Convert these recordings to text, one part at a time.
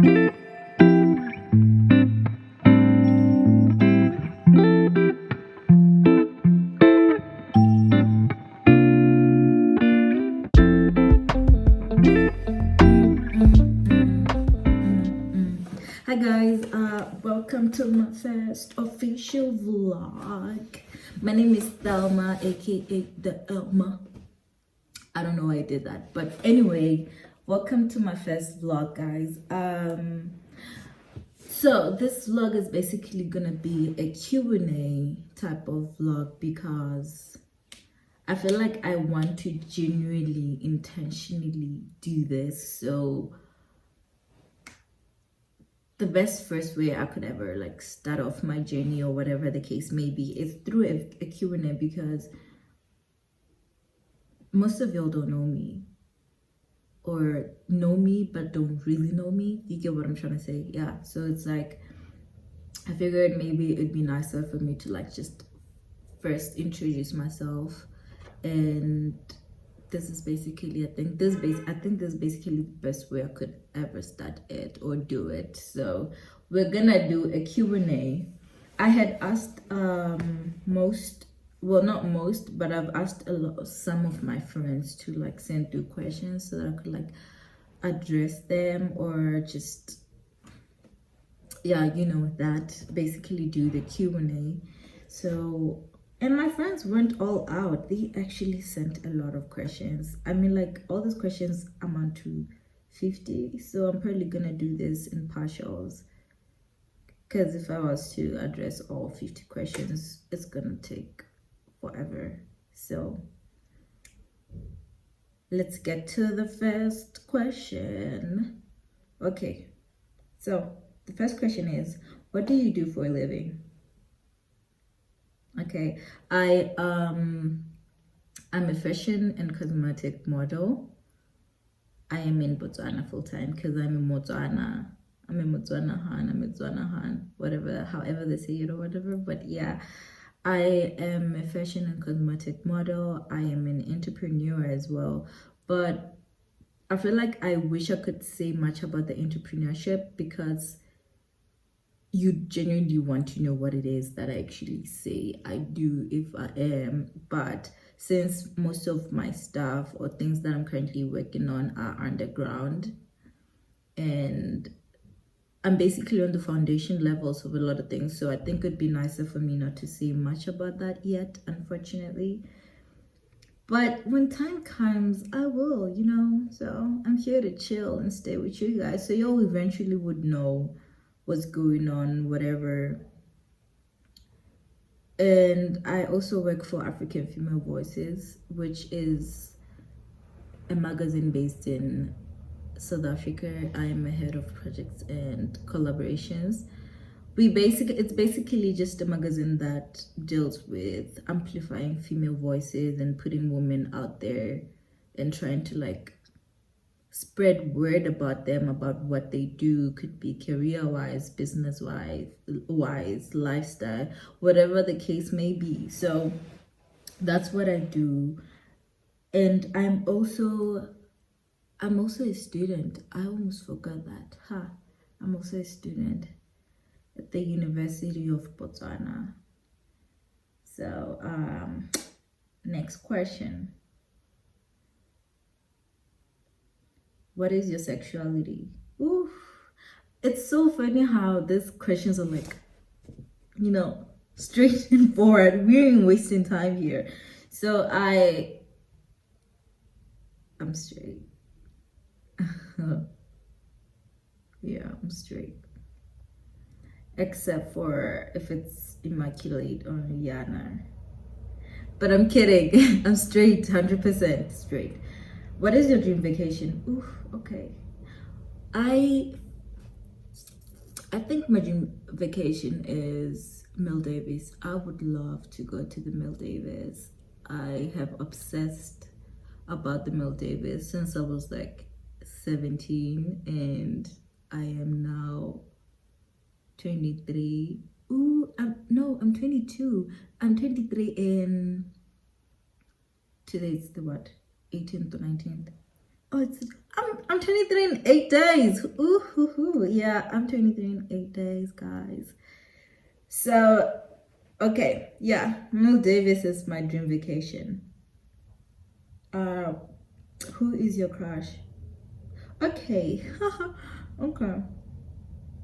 Hi guys, welcome to my first official vlog. My name is Thelma, aka the Elma. I don't know why I did that, but anyway, welcome to my first vlog, guys. So this vlog is basically gonna be a Q&A type of vlog because I feel like I want to genuinely, intentionally do this. So the best first way I could ever like start off my journey or whatever the case may be is through a Q&A, because most of y'all don't know me, or know me but don't really know me. You get what I'm trying to say? Yeah. So it's like I figured maybe it'd be nicer for me to like just first introduce myself, and this is basically I think this is basically the best way I could ever start it or do it. So we're gonna do a Q&A. I had asked most, well, not most, but I've asked some of my friends to like send through questions so that I could like address them, or just, yeah, you know, that basically do the Q&A. So, and my friends went all out. They actually sent a lot of questions. I mean, like, all these questions amount to 50, so I'm probably gonna do this in partials, because if I was to address all 50 questions, it's gonna take forever. So let's get to the first question. Okay, so the first question is, what do you do for a living? Okay, I'm a fashion and cosmetic model. I am in Botswana full time because I'm in Botswana. I'm a Botswana Han, whatever, however they say it or whatever. But yeah, I am a fashion and cosmetic model. I am an entrepreneur as well. But I feel like I wish I could say much about the entrepreneurship, because you genuinely want to know what it is that I actually say I do if I am. But since most of my stuff or things that I'm currently working on are underground, and I'm basically on the foundation levels of a lot of things, so I think it'd be nicer for me not to say much about that yet, unfortunately. But when time comes, I will, you know. So I'm here to chill and stay with you guys, so y'all eventually would know what's going on, whatever. And I also work for African Female Voices, which is a magazine based in South Africa. I am a head of projects and collaborations. It's basically just a magazine that deals with amplifying female voices and putting women out there and trying to like spread word about them, about what they do. Could be career-wise, business-wise, lifestyle, whatever the case may be. So that's what I do. And I'm also a student. I almost forgot that. I'm also a student at the University of Botswana. So next question. What is your sexuality? Oof. It's so funny how these questions are like, you know, straight and forward. We ain't wasting time here. So I'm straight. Yeah, I'm straight. Except for if it's immaculate or Yana. But I'm kidding. I'm straight, 100% straight. What is your dream vacation? Oof, okay. I think my dream vacation is Maldives. I would love to go to the Maldives. I have obsessed about the Maldives since I was like 17, and I am now 23. Ooh, I'm 22. I'm 23 in, today's the what? 18th or 19th. Oh, I'm 23 in 8 days. Ooh, hoo, hoo. Yeah, I'm 23 in 8 days, guys. So, okay, yeah, Maldives is my dream vacation. Uh, who is your crush? Okay, okay,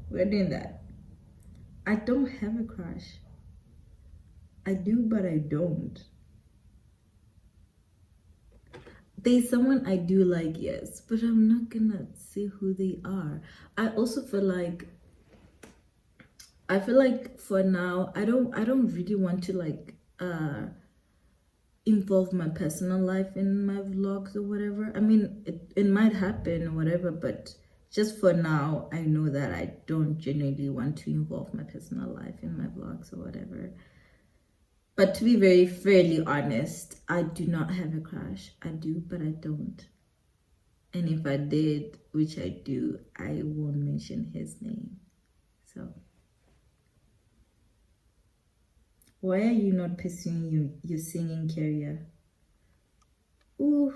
we're doing that. I don't have a crush. I do, but I don't. There's someone I do like, yes, but I'm not gonna say who they are. I also feel like for now I don't really want to like involve my personal life in my vlogs or whatever. I mean, it might happen or whatever, but just for now, I know that I don't genuinely want to involve my personal life in my vlogs or whatever. But to be very fairly honest, I do not have a crush. I do, but I don't. And if I did, which I do, I won't mention his name. So, why are you not pursuing your singing career? Ooh,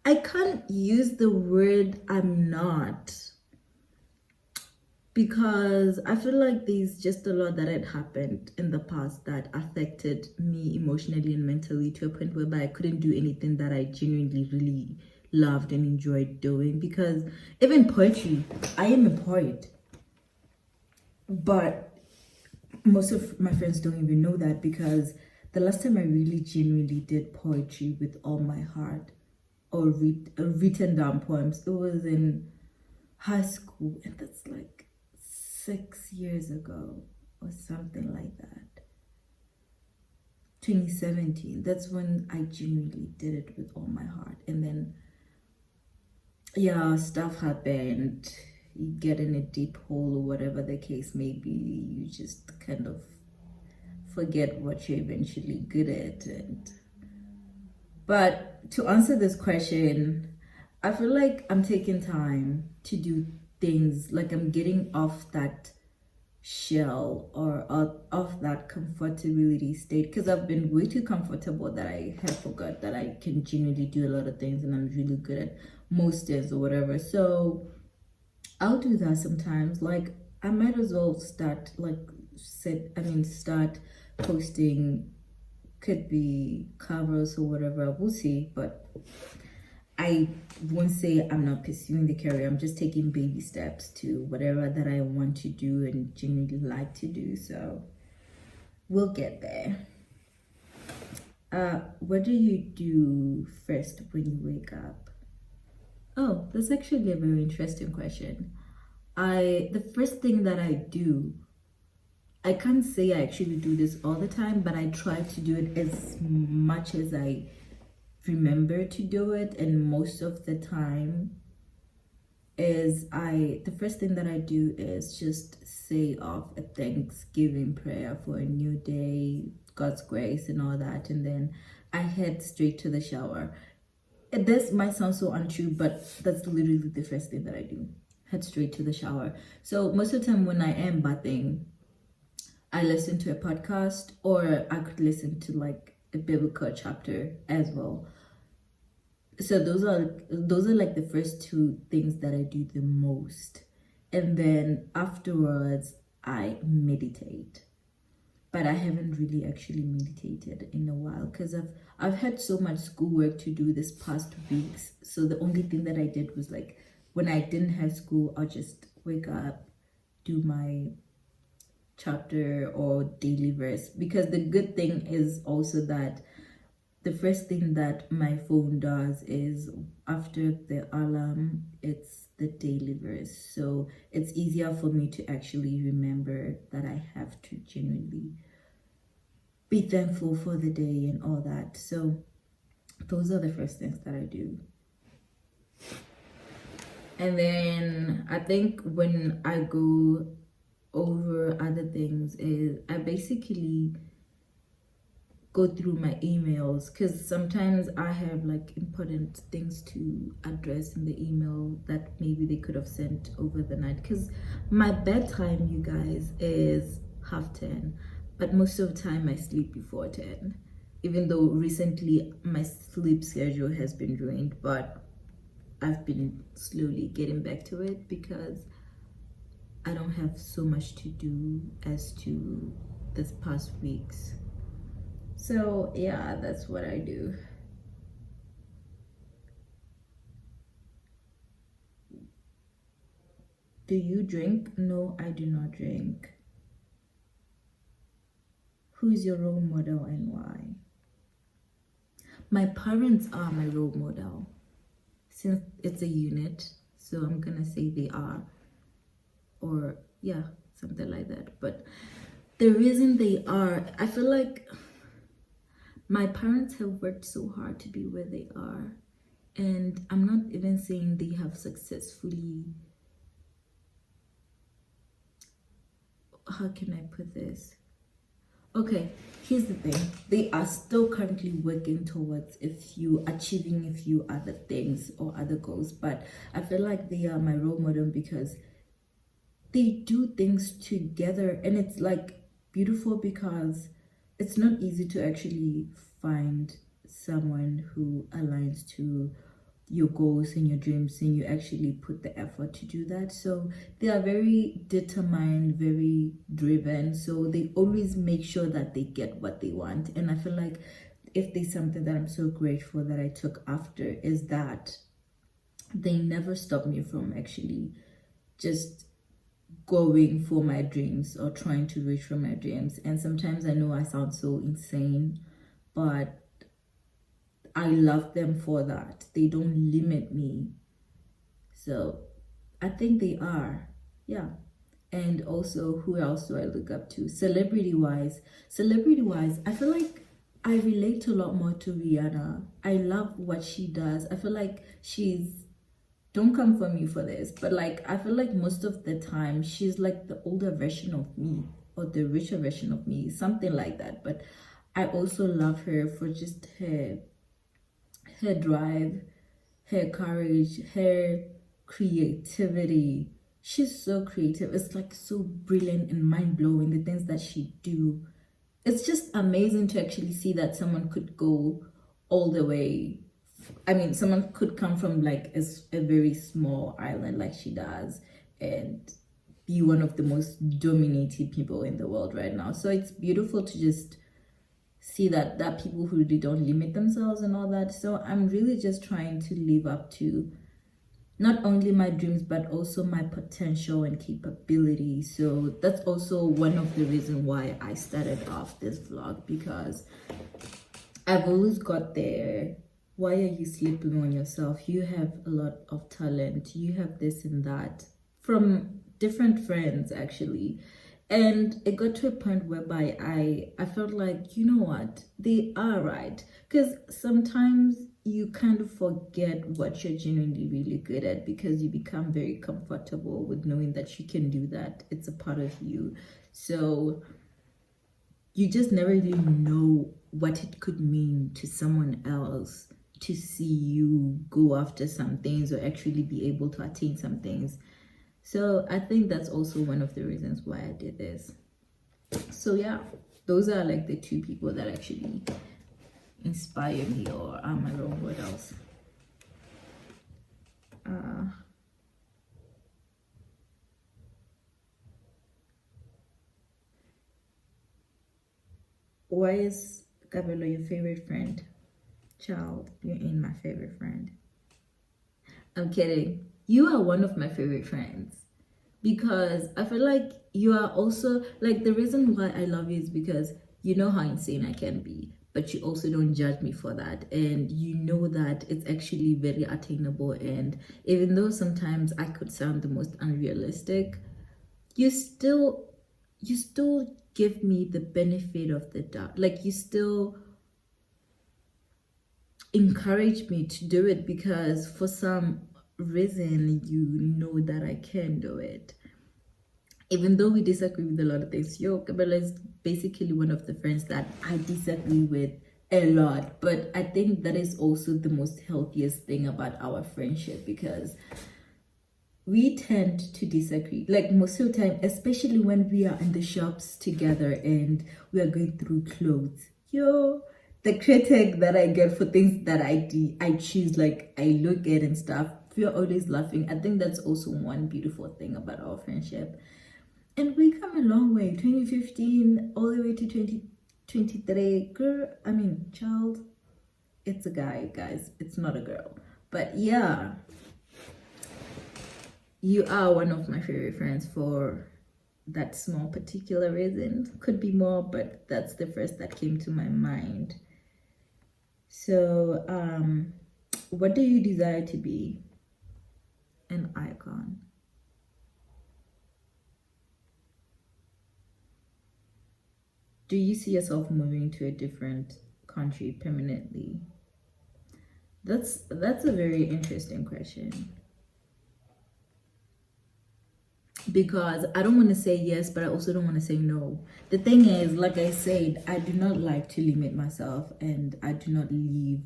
I can't use the word I'm not, because I feel like there's just a lot that had happened in the past that affected me emotionally and mentally to a point whereby I couldn't do anything that I genuinely really loved and enjoyed doing. Because even poetry, I am a poet, but most of my friends don't even know that, because the last time I really genuinely did poetry with all my heart or written down poems, it was in high school, and that's like 6 years ago or something like that. 2017, that's when I genuinely did it with all my heart. And then yeah, stuff happened, you get in a deep hole or whatever the case may be, you just kind of forget what you're eventually good at. But to answer this question, I feel like I'm taking time to do things, like I'm getting off that shell or off that comfortability state, because I've been way too comfortable that I have forgot that I can genuinely do a lot of things and I'm really good at most things or whatever. So I'll do that sometimes. Like I might as well start start posting, could be covers or whatever, we'll see. But I won't say I'm not pursuing the career. I'm just taking baby steps to whatever that I want to do and genuinely like to do. So we'll get there. What do you do first when you wake up? Oh, that's actually a very interesting question. The first thing that I do, I can't say I actually do this all the time, but I try to do it as much as I remember to do it. And most of the time is the first thing that I do is just say off a Thanksgiving prayer for a new day, God's grace and all that, and then I head straight to the shower. This might sound so untrue, but that's literally the first thing that I do. Head straight to the shower. So most of the time when I am bathing, I listen to a podcast, or I could listen to like a biblical chapter as well. So those are like the first two things that I do the most. And then afterwards I meditate. But I haven't really actually meditated in a while, because I've had so much schoolwork to do this past weeks. So the only thing that I did was like, when I didn't have school, I'll just wake up, do my chapter or daily verse. Because the good thing is also that the first thing that my phone does is, after the alarm, it's the daily verse. So it's easier for me to actually remember that I have to genuinely be thankful for the day and all that. So those are the first things that I do. And then I think when I go over other things is I basically go through my emails, because sometimes I have like important things to address in the email that maybe they could have sent over the night, because my bedtime, you guys, is 10:30, but most of the time I sleep before 10, even though recently my sleep schedule has been ruined. But I've been slowly getting back to it because I don't have so much to do as to this past weeks. So yeah, that's what I do. Do you drink? No, I do not drink. Who is your role model and why? My parents are my role model. Since it's a unit, so I'm gonna say they are. Or yeah, something like that. But the reason they are, I feel like my parents have worked so hard to be where they are. And I'm not even saying they have successfully, how can I put this? Okay, here's the thing. They are still currently working towards achieving a few other things or other goals, but I feel like they are my role model because they do things together, and it's like beautiful because it's not easy to actually find someone who aligns to your goals and your dreams and you actually put the effort to do that. So they are very determined, very driven, so they always make sure that they get what they want. And I feel like if there's something that I'm so grateful that I took after is that they never stopped me from actually just going for my dreams or trying to reach for my dreams. And sometimes I know I sound so insane, but I love them for that. They don't limit me. So I think they are. Yeah. And also, who else do I look up to? Celebrity wise, I feel like I relate a lot more to Rihanna. I love what she does. I feel like don't come for me for this, but like I feel like most of the time she's like the older version of me or the richer version of me, something like that. But I also love her for just her drive, her courage, her creativity. She's so creative. It's like so brilliant and mind-blowing, the things that she do. It's just amazing to actually see that someone could go all the way. I mean, someone could come from like a very small island like she does and be one of the most dominated people in the world right now. So it's beautiful to just see that people who really don't limit themselves and all that. So I'm really just trying to live up to not only my dreams but also my potential and capability. So that's also one of the reasons why I started off this vlog, because I've always got there. Why are you sleeping on yourself? You have a lot of talent. You have this and that, from different friends actually. And it got to a point whereby I felt like, you know what, they are right. Because sometimes you kind of forget what you're genuinely really good at because you become very comfortable with knowing that you can do that. It's a part of you. So you just never really know what it could mean to someone else to see you go after some things or actually be able to attain some things. So I think that's also one of the reasons why I did this. So yeah, those are like the two people that actually inspire me or are my role models. Why is Cabello your favorite friend? Child, you ain't my favorite friend. I'm kidding. You are one of my favorite friends because I feel like you are also like, the reason why I love you is because you know how insane I can be, but you also don't judge me for that, and you know that it's actually very attainable. And even though sometimes I could sound the most unrealistic, you still give me the benefit of the doubt. Like, you still encourage me to do it because for some reason you know that I can do it. Even though we disagree with a lot of things. Yo, Kabela is basically one of the friends that I disagree with a lot. But I think that is also the most healthiest thing about our friendship, because we tend to disagree. Like most of the time, especially when we are in the shops together and we are going through clothes. Yo, the critic that I get for things that I choose, like I look at and stuff, we're always laughing. I think that's also one beautiful thing about our friendship. And we come a long way, 2015 all the way to 2023. Girl, I mean, child, it's a guy, guys. It's not a girl. But yeah, you are one of my favorite friends for that small particular reason. Could be more, but that's the first that came to my mind. So, what do you desire to be? An icon. Do you see yourself moving to a different country permanently? That's a very interesting question. Because I don't want to say yes, but I also don't want to say no. The thing is, like I said, I do not like to limit myself, and I do not leave.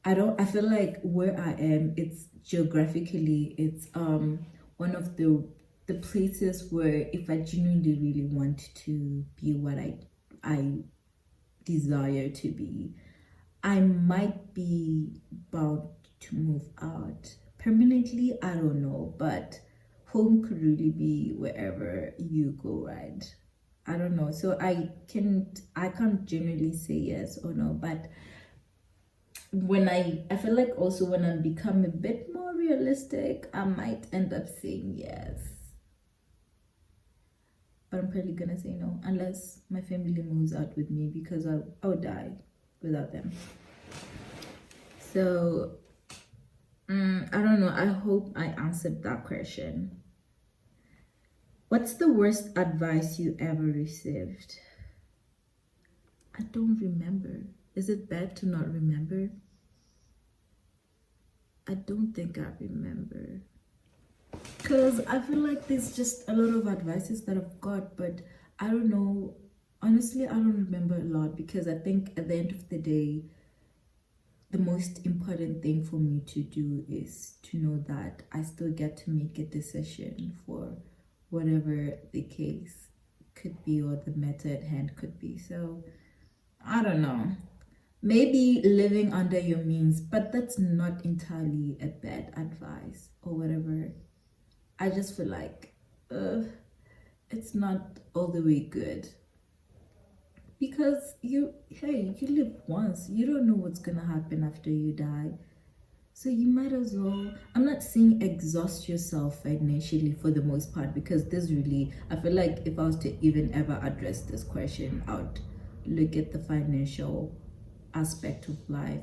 I feel like where I am, it's geographically, it's one of the places where if I genuinely really want to be what I desire to be, I might be about to move out permanently. I don't know, but home could really be wherever you go, right? I don't know. So I can't generally say yes or no, but when I feel like also when I become a bit more realistic, I might end up saying yes. But I'm probably gonna say no unless my family moves out with me, because I'll die without them. So I don't know. I hope I answered that question. What's the worst advice you ever received? I don't remember. Is it bad to not remember? I don't think I remember. Because I feel like there's just a lot of advices that I've got, but I don't know. Honestly, I don't remember a lot, because I think at the end of the day, the most important thing for me to do is to know that I still get to make a decision for whatever the case could be or the matter at hand could be. So I don't know. Maybe living under your means, but that's not entirely a bad advice or whatever. I just feel like it's not all the way good, because you live once. You don't know what's gonna happen after you die, so you might as well, I'm not saying exhaust yourself financially for the most part, because this really, I feel like if I was to even ever address this question, I would look at the financial aspect of life.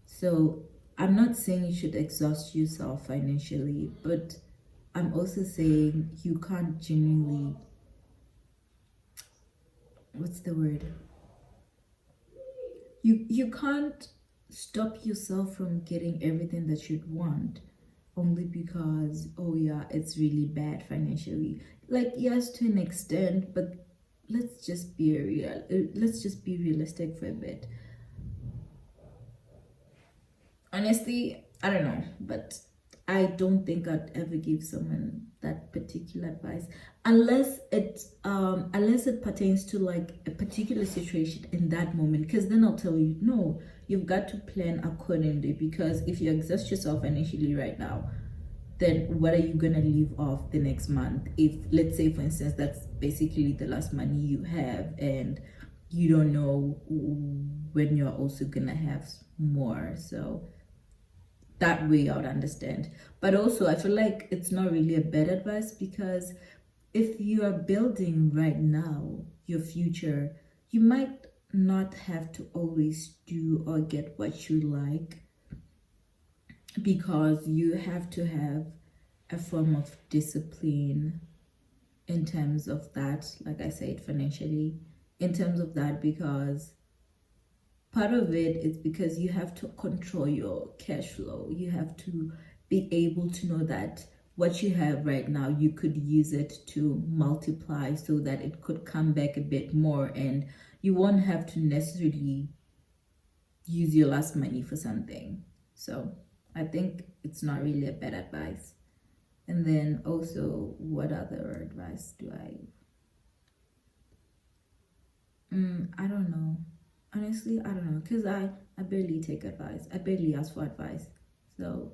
So I'm not saying you should exhaust yourself financially, but I'm also saying you can't genuinely, what's the word? You can't stop yourself from getting everything that you'd want only because, oh yeah, it's really bad financially. Like, yes, to an extent, but let's just be let's just be realistic for a bit. Honestly, I don't know, but I don't think I'd ever give someone that particular advice unless it pertains to like a particular situation in that moment, because then I'll tell you, no, you've got to plan accordingly, because if you exhaust yourself financially right now, then what are you gonna leave off the next month? If, let's say for instance, that's basically the last money you have, and you don't know when you're also gonna have more. So that way I would understand. But also I feel like it's not really a bad advice, because if you are building right now your future, you might not have to always do or get what you like, because you have to have a form of discipline in terms of that, like I said, financially, in terms of that, because part of it is because you have to control your cash flow. You have to be able to know that what you have right now, you could use it to multiply so that it could come back a bit more, and you won't have to necessarily use your last money for something. So I think it's not really a bad advice. And then also, what other advice do I don't know. Honestly, I don't know, because I barely take advice. I barely ask for advice. So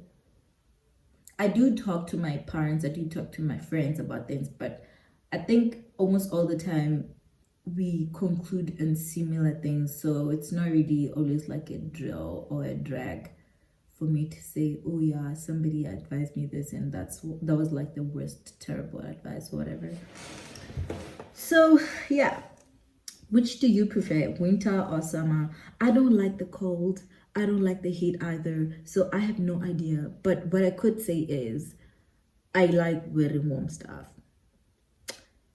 I do talk to my parents, I do talk to my friends about things, but I think almost all the time we conclude in similar things. So it's not really always like a drill or a drag for me to say, oh yeah, somebody advised me this and that was like the worst terrible advice or whatever. So yeah, which do you prefer, winter or summer? I don't like the cold, I don't like the heat either, so I have no idea. But what I could say is I like wearing warm stuff.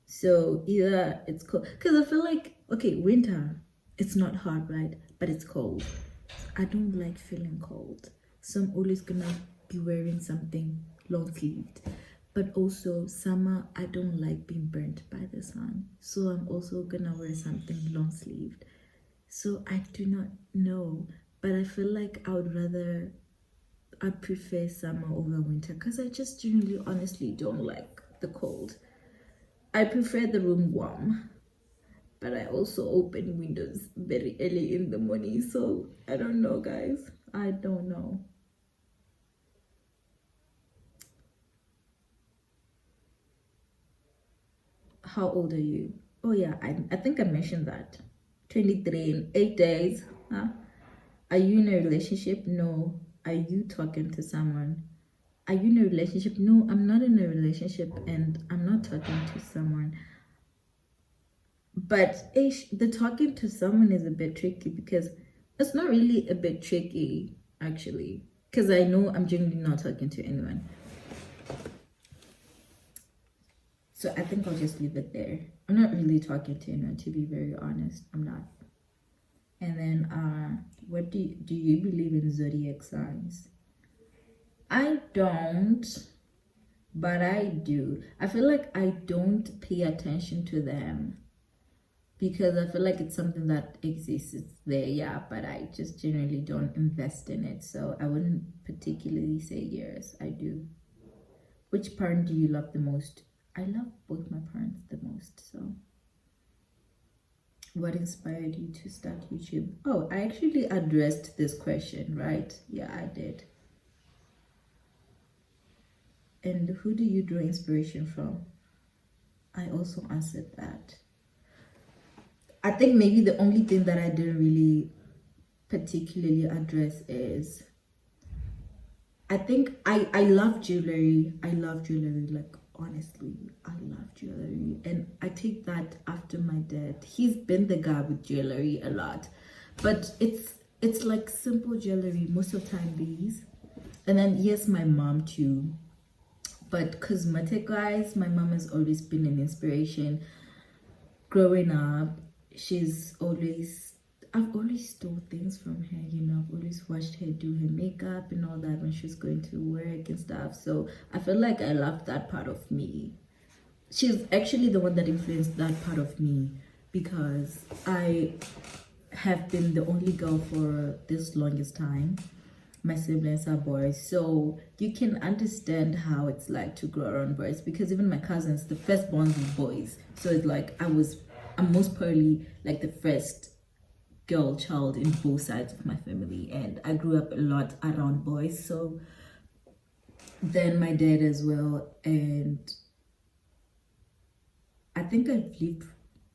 So either it's cold, because I feel like, okay, winter, it's not hot, right? But it's cold. I don't like feeling cold. So I'm always gonna be wearing something long sleeved. But also summer, I don't like being burnt by the sun. So I'm also gonna wear something long sleeved. So I do not know. But I feel like I prefer summer over winter because I just generally honestly don't like the cold. I prefer the room warm, but I also open windows very early in the morning. So I don't know, guys. I don't know. How old are you? Oh yeah, I think I mentioned that. 23 in 8 days. Huh? Are you in a relationship? No. Are you talking to someone? Are you in a relationship? No, I'm not in a relationship and I'm not talking to someone. But the talking to someone is a bit tricky because it's not really a bit tricky actually. Because I know I'm generally not talking to anyone. So I think I'll just leave it there. I'm not really talking to anyone, to be very honest. I'm not. And then what do you believe in zodiac signs? I don't, but I do. I feel like I don't pay attention to them because I feel like it's something that exists. It's there, yeah, but I just generally don't invest in it. So I wouldn't particularly say yes, I do. Which parent do you love the most? I love both my parents the most. So what inspired you to start YouTube? Oh, I actually addressed this question, right? Yeah, I did. And who do you draw inspiration from? I also answered that. I think maybe the only thing that I didn't really particularly address is I think I love jewelry. I love jewelry, like honestly, I love jewelry. And I take that after my dad. He's been the guy with jewelry a lot. But it's like simple jewelry, most of the time these. And then yes, my mom too. But cosmetic wise, my mom has always been an inspiration. Growing up, I've always stole things from her, I've always watched her do her makeup and all that when she's going to work and stuff. So I feel like I love that part of me. She's actually the one that influenced that part of me because I have been the only girl for this longest time. My siblings are boys, so you can understand how it's like to grow around boys because even my cousins, the firstborns were boys. So it's like I'm most probably like the first girl child in both sides of my family, and I grew up a lot around boys. So then my dad as well, and I think I've lived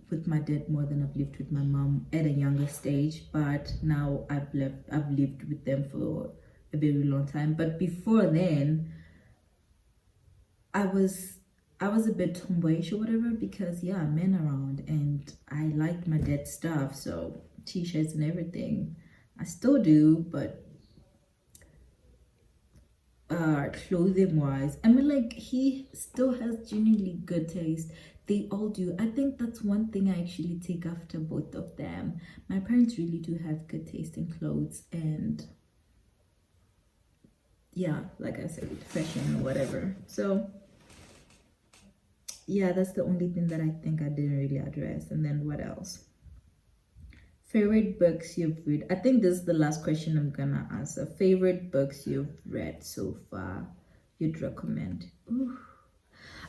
with my dad more than I've lived with my mom at a younger stage, but now I've lived with them for a very long time. But before then, I was a bit tomboyish or whatever because yeah, men around and I liked my dad's stuff, so t-shirts and everything. I still do, but clothing wise, I mean, like, he still has genuinely good taste. They all do. I think that's one thing I actually take after both of them. My parents really do have good taste in clothes, and yeah, like I said, fashion or whatever. So yeah, that's the only thing that I think I didn't really address. And then what else? Favorite books you've read? I think this is the last question I'm gonna answer. Favorite books you've read so far you'd recommend? Ooh,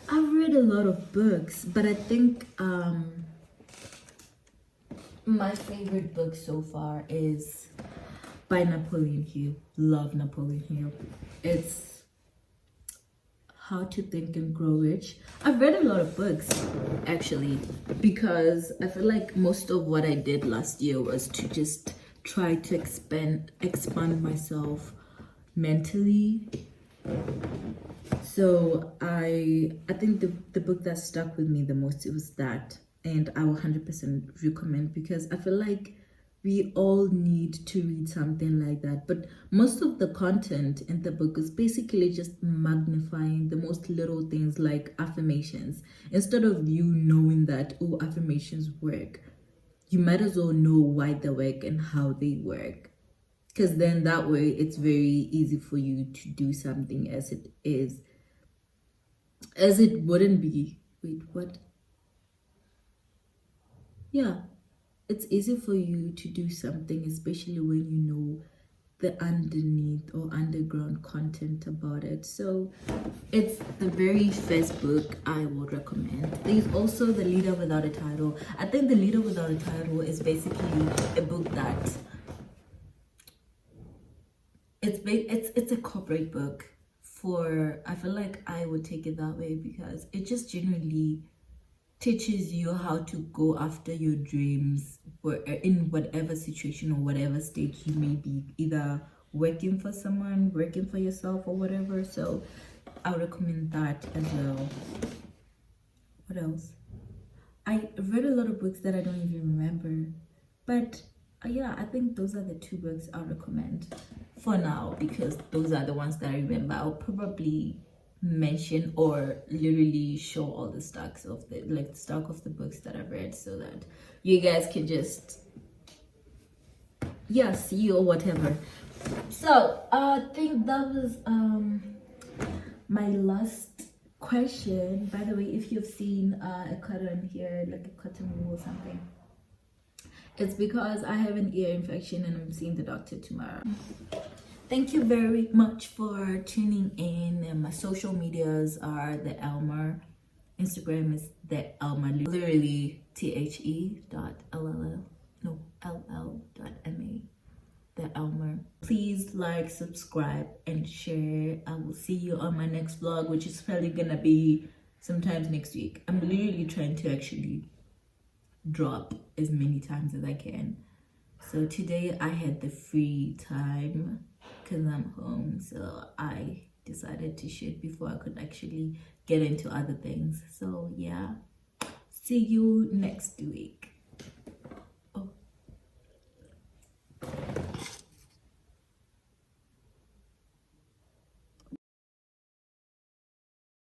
I've read a lot of books, but I think my favorite book so far is by Napoleon Hill. Love Napoleon Hill. It's How to Think and Grow Rich. I've read a lot of books actually, because I feel like most of what I did last year was to just try to expand myself mentally. So I think the book that stuck with me the most, it was that, and I will 100% recommend, because I feel like we all need to read something like that. But most of the content in the book is basically just magnifying the most little things, like affirmations. Instead of you knowing that, oh, affirmations work, you might as well know why they work and how they work, because then that way it's very easy for you to do something as it wouldn't be. Wait, what? Yeah, it's easy for you to do something, especially when you know the underneath or underground content about it. So it's the very first book I would recommend. There's also The Leader Without a Title. I think The Leader Without a Title is basically a book that it's a corporate book. I feel like I would take it that way, because it just genuinely teaches you how to go after your dreams in whatever situation or whatever stage you may be, either working for someone, working for yourself, or whatever. So I would recommend that as well. What else? I read a lot of books that I don't even remember, but yeah, I think those are the two books I'll recommend for now, because those are the ones that I remember. I'll probably mention or literally show all the stocks of the stock of the books that I've read, so that you guys can just see or whatever. So I think that was my last question. By the way, if you've seen a cotton here, like a cotton wool or something, it's because I have an ear infection and I'm seeing the doctor tomorrow. Thank you very much for tuning in. And my social medias are the Elmer. Instagram is the Elmer, literally ll.ma, the Elmer. Please like, subscribe, and share. I will see you on my next vlog, which is probably gonna be sometimes next week. I'm literally trying to actually drop as many times as I can. So today I had the free time because I'm home, so I decided to shoot before I could actually get into other things. So yeah, see you next week.